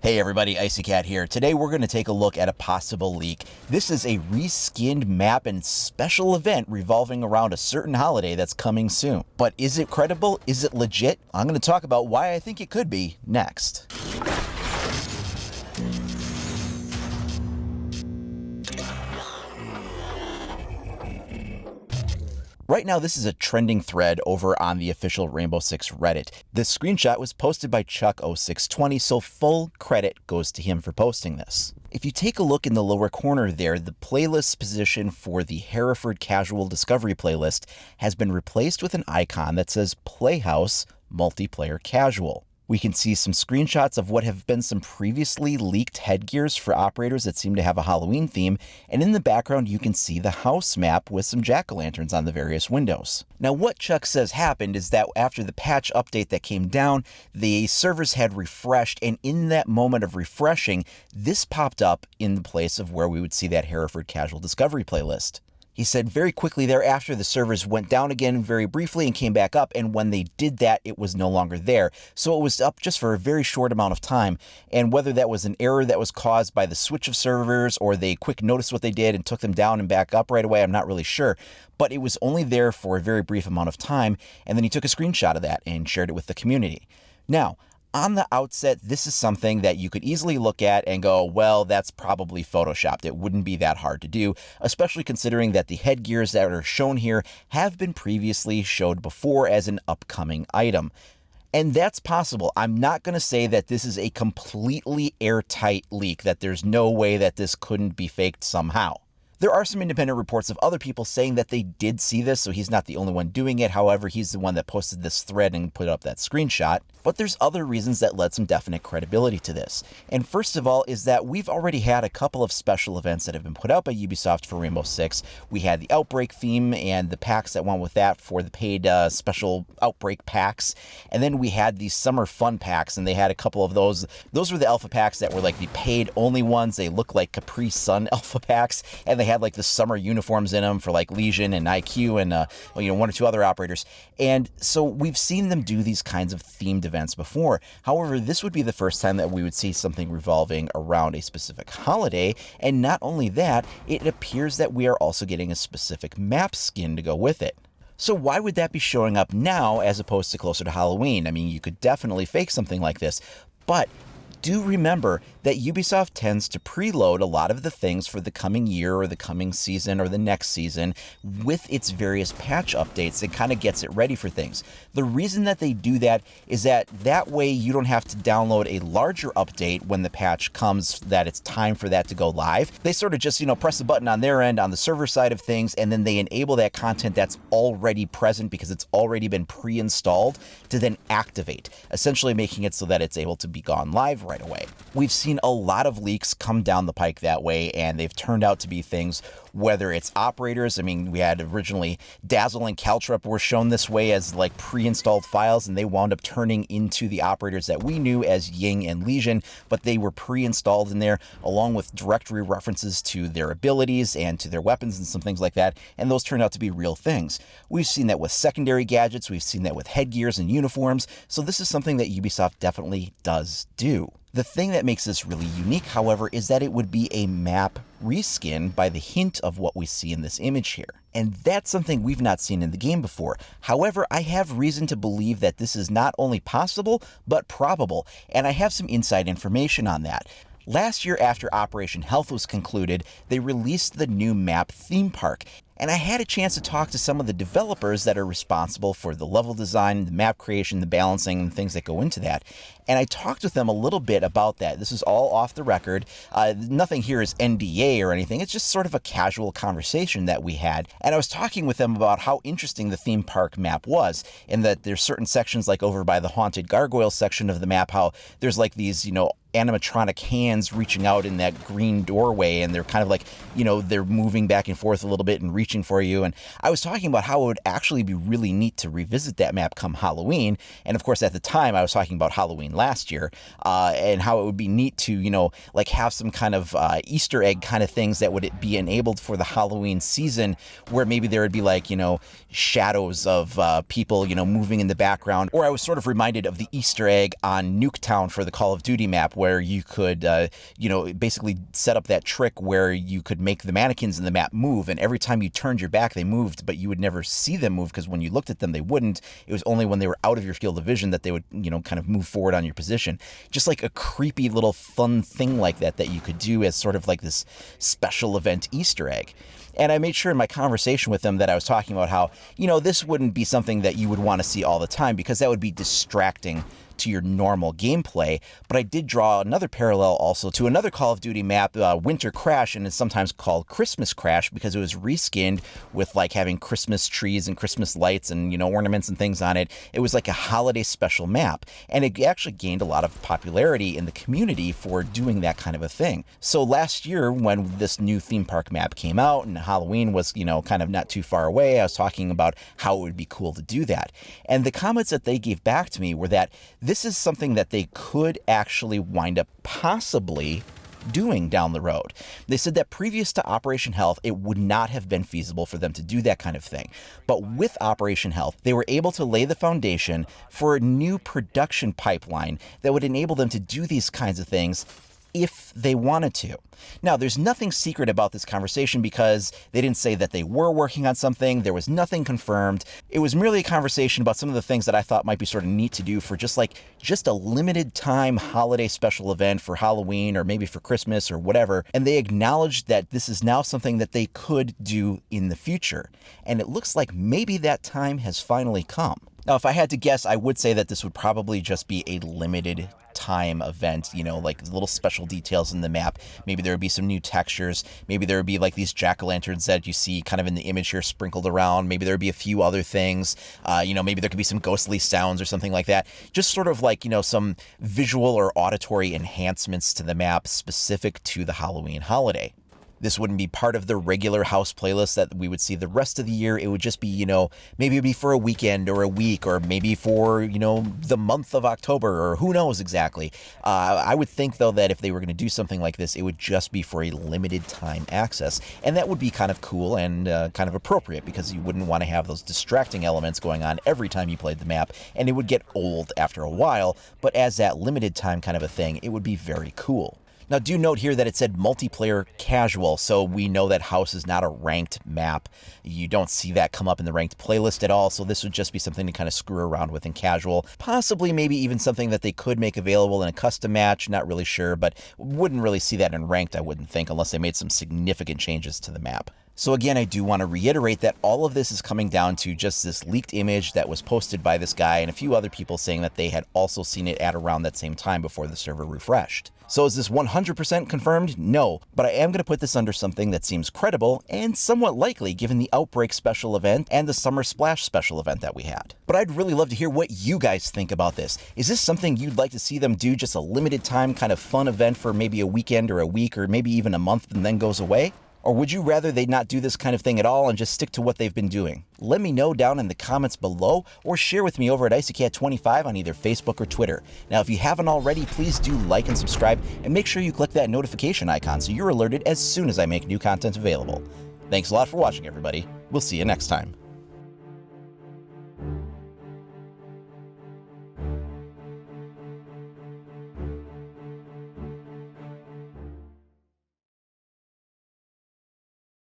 Hey everybody, Icy Cat here. Today we're going to take a look at a possible leak. This is a reskinned map and special event revolving around a certain holiday that's coming soon. But is it credible? Is it legit? I'm going to talk about why I think it could be next. Right now, this is a trending thread over on the official Rainbow Six Reddit. This screenshot was posted by Chuck0620, so full credit goes to him for posting this. If you take a look in the lower corner there, the playlist position for the Hereford Casual Discovery playlist has been replaced with an icon that says Playhouse Multiplayer Casual. We can see some screenshots of what have been some previously leaked headgears for operators that seem to have a Halloween theme, and in the background you can see the house map with some jack-o'-lanterns on the various windows. Now what Chuck says happened is that after the patch update that came down, the servers had refreshed, and in that moment of refreshing, this popped up in the place of where we would see that Hereford Casual Discovery playlist. He said very quickly thereafter, the servers went down again very briefly and came back up, and when they did that, it was no longer there. So it was up just for a very short amount of time, and whether that was an error that was caused by the switch of servers or they quick noticed what they did and took them down and back up right away, I'm not really sure. But it was only there for a very brief amount of time, and then he took a screenshot of that and shared it with the community. Now, on the outset, this is something that you could easily look at and go, well, that's probably photoshopped. It wouldn't be that hard to do, especially considering that the headgears that are shown here have been previously showed before as an upcoming item. And that's possible. I'm not going to say that this is a completely airtight leak, that there's no way that this couldn't be faked somehow. There are some independent reports of other people saying that they did see this, so he's not the only one doing it. However, he's the one that posted this thread and put up that screenshot. But there's other reasons that led some definite credibility to this. And first of all is that we've already had a couple of special events that have been put out by Ubisoft for Rainbow Six. We had the Outbreak theme and the packs that went with that for the paid special Outbreak packs. And then we had these Summer Fun packs, and they had a couple of those. Those were the alpha packs that were like the paid only ones. They look like Capri Sun alpha packs, and they had like the summer uniforms in them for like Legion and IQ and one or two other operators. And so we've seen them do these kinds of themed events before. However, this would be the first time that we would see something revolving around a specific holiday. And not only that, it appears that we are also getting a specific map skin to go with it. So why would that be showing up now as opposed to closer to Halloween? I mean, you could definitely fake something like this, but do remember that Ubisoft tends to preload a lot of the things for the coming year or the coming season or the next season with its various patch updates and kind of gets it ready for things. The reason that they do that is that way you don't have to download a larger update when the patch comes that it's time for that to go live. They sort of just, press the button on their end on the server side of things, and then they enable that content that's already present because it's already been pre-installed to then activate, essentially making it so that it's able to be gone live right away. We've seen a lot of leaks come down the pike that way, and they've turned out to be things, whether it's operators. I mean, we had originally Dazzle and Caltrip were shown this way as like pre-installed files, and they wound up turning into the operators that we knew as Ying and Legion, but they were pre-installed in there along with directory references to their abilities and to their weapons and some things like that, and those turned out to be real things. We've seen that with secondary gadgets, we've seen that with headgears and uniforms, so this is something that Ubisoft definitely does do. The thing that makes this really unique, however, is that it would be a map reskin by the hint of what we see in this image here. And that's something we've not seen in the game before. However, I have reason to believe that this is not only possible, but probable, and I have some inside information on that. Last year, after Operation Health was concluded, they released the new map theme park. And I had a chance to talk to some of the developers that are responsible for the level design, the map creation, the balancing, and things that go into that. And I talked with them a little bit about that. This is all off the record. Nothing here is NDA or anything. It's just sort of a casual conversation that we had. And I was talking with them about how interesting the theme park map was, and that there's certain sections like over by the Haunted Gargoyle section of the map, how there's like these, animatronic hands reaching out in that green doorway, and they're kind of like, they're moving back and forth a little bit and reaching reaching for you. And I was talking about how it would actually be really neat to revisit that map come Halloween. And of course, at the time, I was talking about Halloween last year, and how it would be neat to, like have some kind of Easter egg kind of things that would be enabled for the Halloween season, where maybe there would be like, shadows of people, moving in the background. Or I was sort of reminded of the Easter egg on Nuketown for the Call of Duty map, where you could, basically set up that trick where you could make the mannequins in the map move, and every time you turned your back, they moved, but you would never see them move, because when you looked at them, they wouldn't. It was only when they were out of your field of vision that they would, kind of move forward on your position. Just like a creepy little fun thing like that you could do as sort of like this special event Easter egg. And I made sure in my conversation with them that I was talking about how, this wouldn't be something that you would want to see all the time, because that would be distracting to your normal gameplay. But I did draw another parallel also to another Call of Duty map, Winter Crash, and it's sometimes called Christmas Crash because it was reskinned with like having Christmas trees and Christmas lights and, ornaments and things on it. It was like a holiday special map, and it actually gained a lot of popularity in the community for doing that kind of a thing. So last year, when this new theme park map came out and Halloween was, kind of not too far away, I was talking about how it would be cool to do that. And the comments that they gave back to me were that this is something that they could actually wind up possibly doing down the road. They said that previous to Operation Health, it would not have been feasible for them to do that kind of thing. But with Operation Health, they were able to lay the foundation for a new production pipeline that would enable them to do these kinds of things if they wanted to. Now, there's nothing secret about this conversation because they didn't say that they were working on something. There was nothing confirmed. It was merely a conversation about some of the things that I thought might be sort of neat to do for just a limited time holiday special event for Halloween or maybe for Christmas or whatever. And they acknowledged that this is now something that they could do in the future. And it looks like maybe that time has finally come. Now, if I had to guess, I would say that this would probably just be a limited time event, like little special details in the map. Maybe there would be some new textures. Maybe there would be like these jack-o'-lanterns that you see kind of in the image here sprinkled around. Maybe there would be a few other things. Maybe there could be some ghostly sounds or something like that. Just sort of like, some visual or auditory enhancements to the map specific to the Halloween holiday. This wouldn't be part of the regular house playlist that we would see the rest of the year. It would just be, maybe it'd be for a weekend or a week, or maybe for, the month of October, or who knows exactly. I would think, though, that if they were going to do something like this, it would just be for a limited time access. And that would be kind of cool and kind of appropriate, because you wouldn't want to have those distracting elements going on every time you played the map, and it would get old after a while. But as that limited time kind of a thing, it would be very cool. Now, do note here that it said multiplayer casual, so we know that House is not a ranked map. You don't see that come up in the ranked playlist at all, so this would just be something to kind of screw around with in casual. Possibly maybe even something that they could make available in a custom match, not really sure, but wouldn't really see that in ranked, I wouldn't think, unless they made some significant changes to the map. So again, I do want to reiterate that all of this is coming down to just this leaked image that was posted by this guy and a few other people saying that they had also seen it at around that same time before the server refreshed. So is this 100% confirmed? No, but I am going to put this under something that seems credible and somewhat likely given the Outbreak special event and the Summer Splash special event that we had. But I'd really love to hear what you guys think about this. Is this something you'd like to see them do, just a limited time kind of fun event for maybe a weekend or a week or maybe even a month and then goes away? Or would you rather they not do this kind of thing at all and just stick to what they've been doing? Let me know down in the comments below, or share with me over at IcyCat25 on either Facebook or Twitter. Now, if you haven't already, please do like and subscribe, and make sure you click that notification icon so you're alerted as soon as I make new content available. Thanks a lot for watching, everybody. We'll see you next time.